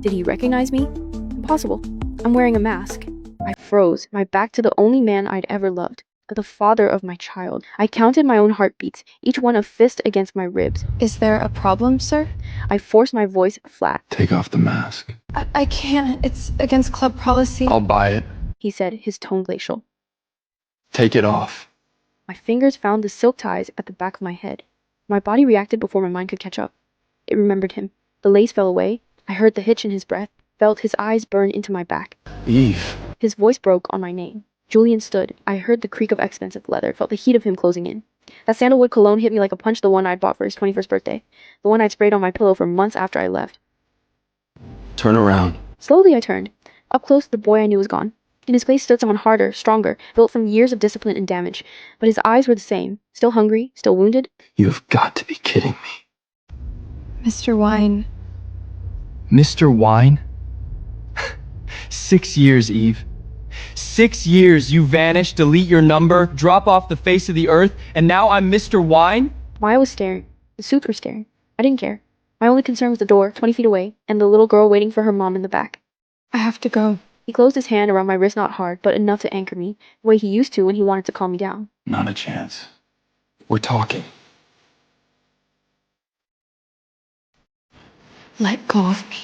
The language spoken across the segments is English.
Did he recognize me? Impossible. I'm wearing a mask. I froze, my back to the only man I'd ever loved, the father of my child. I counted my own heartbeats, each one a fist against my ribs. Is there a problem, sir? I forced my voice flat. Take off the mask. I can't. It's against club policy. I'll buy it. He said, his tone glacial. Take it off. My fingers found the silk ties at the back of my head. My body reacted before my mind could catch up. It remembered him. The lace fell away. I heard the hitch in his breath, felt his eyes burn into my back. Eve. His voice broke on my name. Julian stood. I heard the creak of expensive leather, felt the heat of him closing in. That sandalwood cologne hit me like a punch, the one I'd bought for his 21st birthday. The one I'd sprayed on my pillow for months after I left. Turn around. Slowly I turned. Up close, the boy I knew was gone. In his place stood someone harder, stronger, built from years of discipline and damage. But his eyes were the same. Still hungry, still wounded. You've got to be kidding me. Mr. Wine. Mr. Wine? 6 years, Eve. 6 years you vanish, delete your number, drop off the face of the earth, and now I'm Mr. Wine? Maya was staring. The suits were staring. I didn't care. My only concern was the door, 20 feet away, and the little girl waiting for her mom in the back. I have to go. He closed his hand around my wrist, not hard, but enough to anchor me, the way he used to when he wanted to calm me down. Not a chance. We're talking. Let go of me.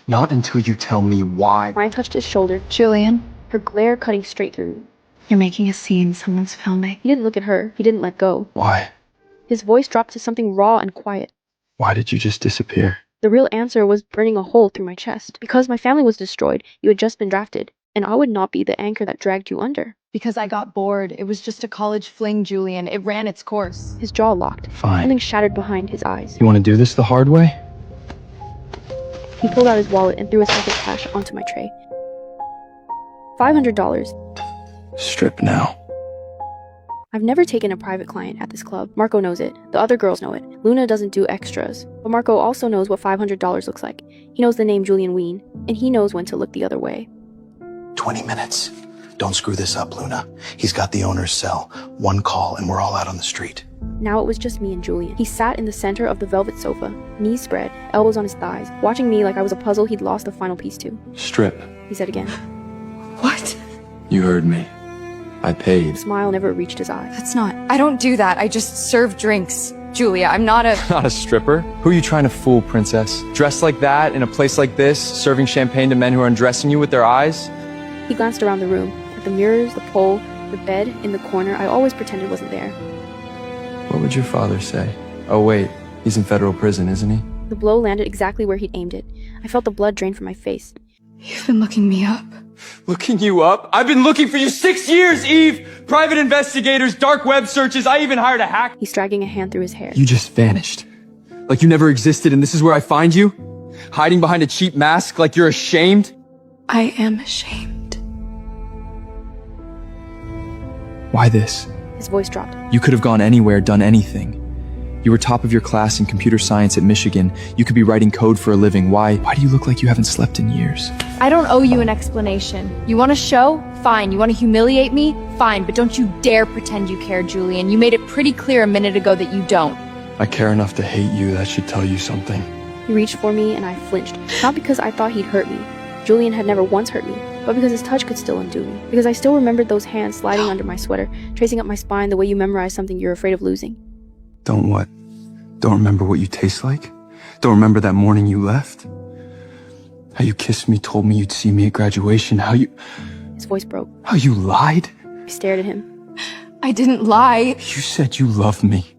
Not until you tell me why. Maya touched his shoulder, Julian, her glare cutting straight through me. you're making a scene. Someone's filming. He didn't look at her. He didn't let go. Why? His voice dropped to something raw and quiet. Why did you just disappear? The real answer was burning a hole through my chest. Because my family was destroyed, you had just been drafted, and I would not be the anchor that dragged you under. Because I got bored. It was just a college fling, Julian. It ran its course. His jaw locked. Fine. Something shattered behind his eyes. You want to do this the hard way? He pulled out his wallet and threw a sack of cash onto my tray. $500. Strip now. I've never taken a private client at this club. Marco knows it. The other girls know it. Luna doesn't do extras. But Marco also knows what $500 looks like. He knows the name Julian Ween, and he knows when to look the other way. 20 minutes. Don't screw this up, Luna. He's got the owner's cell. One call and we're all out on the street. Now it was just me and Julian. He sat in the center of the velvet sofa, knees spread, elbows on his thighs, watching me like I was a puzzle he'd lost the final piece to. Strip. He said again. What? You heard me. I paid. The smile never reached his eyes. That's not. I don't do that. I just serve drinks. Julia, I'm not a. Not a stripper? Who are you trying to fool, princess? Dressed like that, in a place like this, serving champagne to men who are undressing you with their eyes? He glanced around the room, at the mirrors, the pole, the bed in the corner I always pretended wasn't there. What would your father say? Oh wait, he's in federal prison, isn't he? The blow landed exactly where he'd aimed it. I felt the blood drain from my face. You've been looking me up. Looking you up? I've been looking for you 6 years, Eve! Private investigators, dark web searches, I even hired a hack. He's dragging a hand through his hair. You just vanished. Like you never existed and this is where I find you? Hiding behind a cheap mask like you're ashamed? I am ashamed. Why this? His voice dropped. You could have gone anywhere, done anything. You were top of your class in computer science at Michigan. You could be writing code for a living. Why do you look like you haven't slept in years? I don't owe you an explanation. You want a show? Fine. You want to humiliate me? Fine. But don't you dare pretend you care, Julian. You made it pretty clear a minute ago that you don't. I care enough to hate you. That should tell you something. He reached for me and I flinched. Not because I thought he'd hurt me. Julian had never once hurt me. But because his touch could still undo me. Because I still remembered those hands sliding under my sweater, tracing up my spine the way you memorize something you're afraid of losing. Don't what? Don't remember what you taste like? Don't remember that morning you left? How you kissed me, told me you'd see me at graduation, His voice broke. how you lied? I stared at him. I didn't lie. You said you loved me.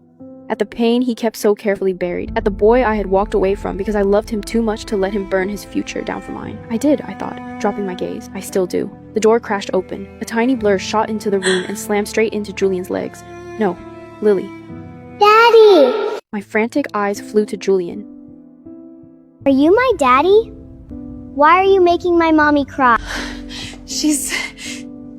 At the pain he kept so carefully buried. At the boy I had walked away from because I loved him too much to let him burn his future down for mine. I did, I thought, dropping my gaze. I still do. The door crashed open. A tiny blur shot into the room and slammed straight into Julian's legs. No, Lily. Daddy! My frantic eyes flew to Julian. Are you my daddy? Why are you making my mommy cry? She's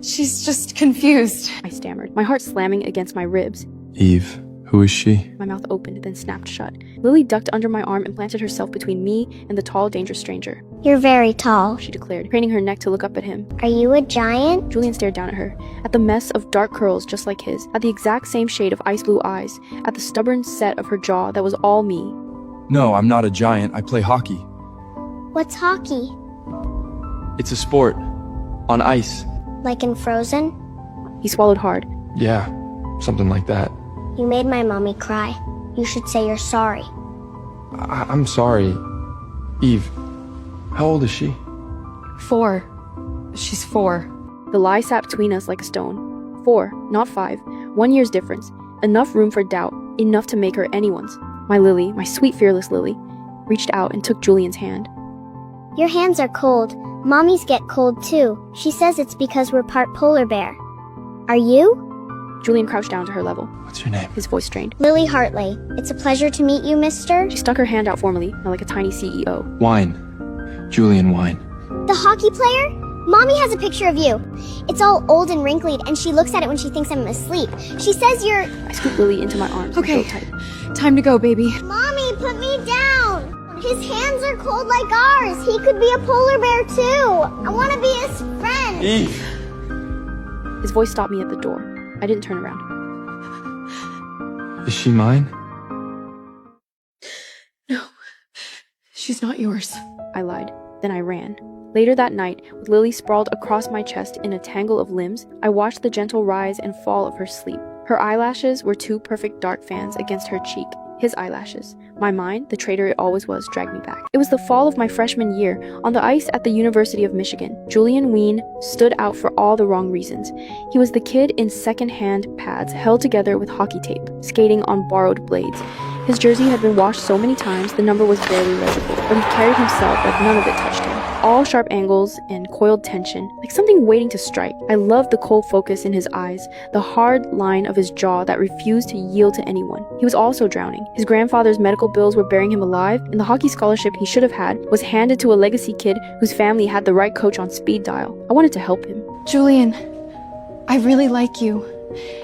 just confused. I stammered, my heart slamming against my ribs. Eve, who is she? My mouth opened, then snapped shut. Lily ducked under my arm and planted herself between me and the tall, dangerous stranger. You're very tall. She declared, craning her neck to look up at him. Are you a giant? Julian stared down at her, at the mess of dark curls just like his, at the exact same shade of ice blue eyes, at the stubborn set of her jaw that was all me. No, I'm not a giant. I play hockey. What's hockey? It's a sport. On ice. Like in Frozen? He swallowed hard. Yeah, something like that. You made my mommy cry. You should say you're sorry. I'm sorry. Eve, how old is she? 4. She's 4. The lie sat between us like a stone. 4, not 5. 1 year's difference. Enough room for doubt. Enough to make her anyone's. My Lily, my sweet fearless Lily, reached out and took Julian's hand. Your hands are cold. Mommy's get cold too. She says it's because we're part polar bear. Are you? Julian crouched down to her level. What's your name? His voice strained. Lily Hartley. It's a pleasure to meet you, mister. She stuck her hand out formally, like a tiny CEO. Wine. Julian Wine. The hockey player? Mommy has a picture of you. It's all old and wrinkled, and she looks at it when she thinks I'm asleep. She says you're... I scooped Lily into my arms. and Okay. held tight. Time to go, baby. Mommy, put me down! His hands are cold like ours. He could be a polar bear too. I want to be his friend. Eve! His voice stopped me at the door. I didn't turn around. Is she mine? No. She's not yours. I lied. Then I ran. Later that night, with Lily sprawled across my chest in a tangle of limbs, I watched the gentle rise and fall of her sleep. Her eyelashes were 2 perfect dark fans against her cheek. His eyelashes. My mind, the traitor it always was, dragged me back. It was the fall of my freshman year, on the ice at the University of Michigan. Julian Wien stood out for all the wrong reasons. He was the kid in second-hand pads held together with hockey tape, skating on borrowed blades. His jersey had been washed so many times the number was barely legible, but he carried himself like none of it touched him. All sharp angles and coiled tension, like something waiting to strike. I loved the cold focus in his eyes, the hard line of his jaw that refused to yield to anyone. He was also drowning. His grandfather's medical bills were burying him alive, and the hockey scholarship he should have had was handed to a legacy kid whose family had the right coach on speed dial. I wanted to help him. Julian, I really like you.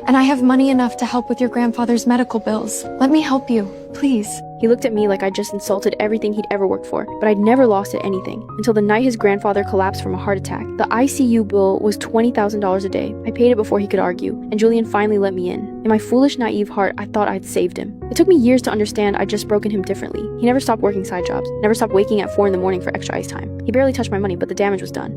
And I have money enough to help with your grandfather's medical bills. Let me help you, please. He looked at me like I'd just insulted everything he'd ever worked for, but I'd never lost at anything, until the night his grandfather collapsed from a heart attack. The ICU bill was $20,000 a day. I paid it before he could argue, and Julian finally let me in. In my foolish, naive heart, I thought I'd saved him. It took me years to understand I'd just broken him differently. He never stopped working side jobs, never stopped waking at 4 in the morning for extra ice time. He barely touched my money, but the damage was done.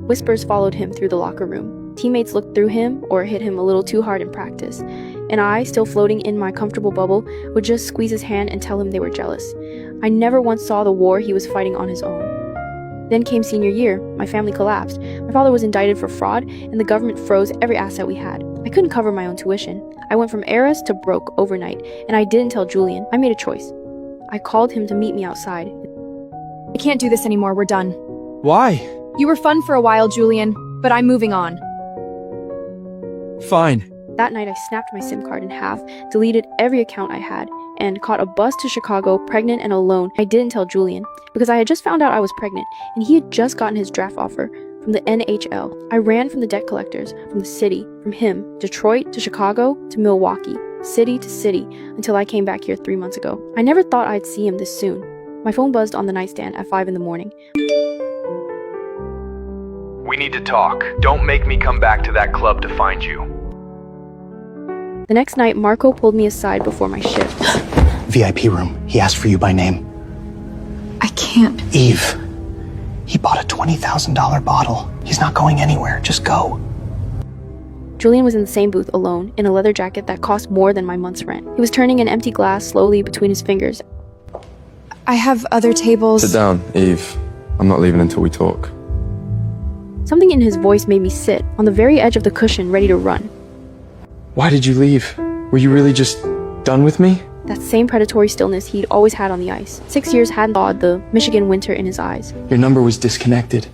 Whispers followed him through the locker room. Teammates looked through him or hit him a little too hard in practice, and I, still floating in my comfortable bubble, would just squeeze his hand and tell him they were jealous. I never once saw the war he was fighting on his own. Then came senior year. My family collapsed. My father was indicted for fraud, and the government froze every asset we had. I couldn't cover my own tuition. I went from heiress to broke overnight, and I didn't tell Julian. I made a choice. I called him to meet me outside. I can't do this anymore, we're done. Why? You were fun for a while, Julian, but I'm moving on. Fine. That night I snapped my SIM card in half, deleted every account I had, and caught a bus to Chicago, pregnant and alone. I didn't tell Julian, because I had just found out I was pregnant, and he had just gotten his draft offer from the NHL. I ran from the debt collectors, from the city, from him, Detroit to Chicago to Milwaukee, city to city, until I came back here 3 months ago. I never thought I'd see him this soon. My phone buzzed on the nightstand at 5 in the morning. We need to talk. Don't make me come back to that club to find you. The next night, Marco pulled me aside before my shift. VIP room. He asked for you by name. I can't. Eve. He bought a $20,000 bottle. He's not going anywhere. Just go. Julian was in the same booth alone, in a leather jacket that cost more than my month's rent. He was turning an empty glass slowly between his fingers. I have other tables. Sit down, Eve. I'm not leaving until we talk. Something in his voice made me sit, on the very edge of the cushion, ready to run. Why did you leave? Were you really just done with me? That same predatory stillness he'd always had on the ice. 6 years hadn't thawed the Michigan winter in his eyes. Your number was disconnected.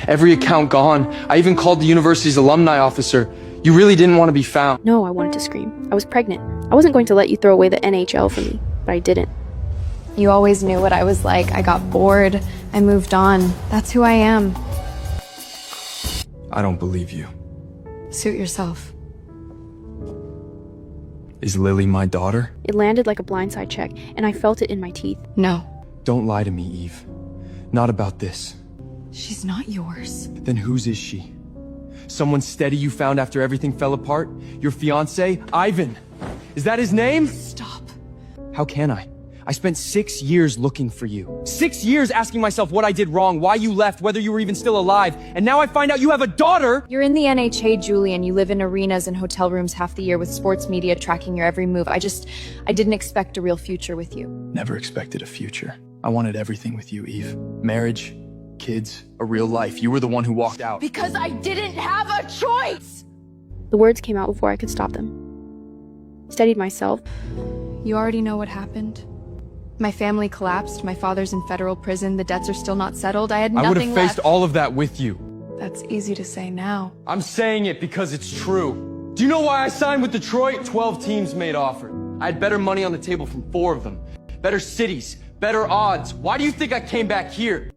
Every account gone. I even called the university's alumni officer. You really didn't want to be found. No, I wanted to scream. I was pregnant. I wasn't going to let you throw away the NHL for me, but I didn't. You always knew what I was like. I got bored. I moved on. That's who I am. I don't believe you. Suit yourself. Is Lily my daughter? It landed like a blindside check, and I felt it in my teeth. No. Don't lie to me, Eve. Not about this. She's not yours. Then whose is she? Someone steady you found after everything fell apart? Your fiancé, Ivan? Is that his name? Stop. How can I? I spent 6 years looking for you. 6 years asking myself what I did wrong, why you left, whether you were even still alive. And now I find out you have a daughter! You're in the NHA, Julian. You live in arenas and hotel rooms half the year with sports media tracking your every move. I didn't expect a real future with you. Never expected a future. I wanted everything with you, Eve. Marriage, kids, a real life. You were the one who walked out. Because I didn't have a choice! The words came out before I could stop them. Steadied myself. You already know what happened. My family collapsed, my father's in federal prison, the debts are still not settled, I had I would nothing have left. faced all of that with you. That's easy to say now. I'm saying it because it's true. Do you know why I signed with Detroit? 12 teams made offers. I had better money on the table from 4 of them. Better cities, better odds. Why do you think I came back here?